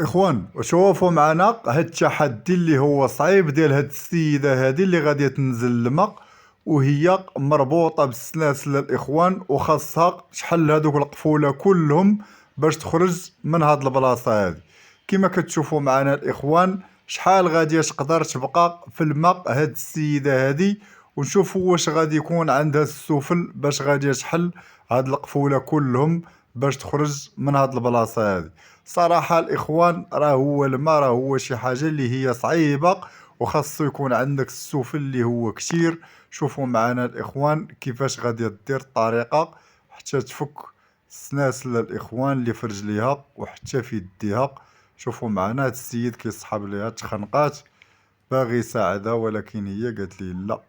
اخوان شوفوا معنا هاد التحدي اللي هو صعيب ديال هاد السيده هادي اللي غاديه تنزل الماء وهي مربوطه بالسلاسل الاخوان، وخاصها شحال هادوك القفوله كلهم باش تخرج من هاد البلاصه هادي. كما كتشوفوا معنا الاخوان شحال غاديه تقدر تبقى في الماء هاد السيده هادي، ونشوفوا واش غادي يكون عندها السفل باش غاديه تحل هاد القفوله كلهم باش تخرج من هاد البلاصه هادي. صراحه الاخوان راه هو الماء راه هو شي حاجه اللي هي صعيبه، وخاصو يكون عندك السفل اللي هو كتير. شوفوا معنا الاخوان كيفاش غادي دير الطريقه حتى تفك السلاسل الاخوان اللي في رجليها وحتى في يديها. شوفوا معنا هاد السيد كيسحب ليها تخنقات باغي يساعدها، ولكن هي قالت لي لا.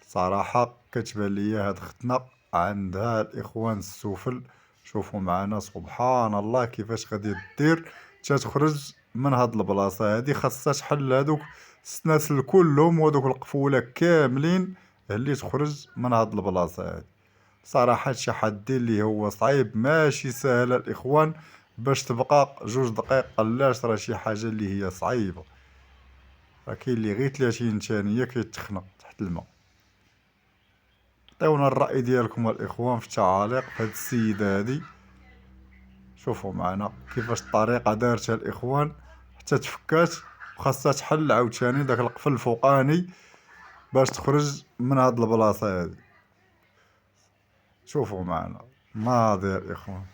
صراحه كتبان ليا هاد ختنا عندها الاخوان السفل. شوفوا معنا سبحان الله كيفاش غادي دير تا تخرج من هاد البلاصه هادي. خاصها تحل هادوك السناسل كلهم ودوك القفوله كاملين اللي تخرج من هاد البلاصه هادي. صراحه شي حد اللي هو صعيب ماشي سهل الاخوان باش تبقى 2 دقائق قلاش، راه شي حاجه اللي هي صعيبه. راه كاين اللي غير 30 ثانيه كيتخنق تحت الماء. عطيونا الرأي ديالكم الاخوان في التعاليق في هاد السيدة هادي. شوفوا معنا كيفاش الطريقة دارتها الاخوان حتى تفكات، وخاصها تحل عاوتاني داك القفل الفوقاني باش تخرج من هاد البلاصة هادي. شوفوا معنا ناضي الاخوان.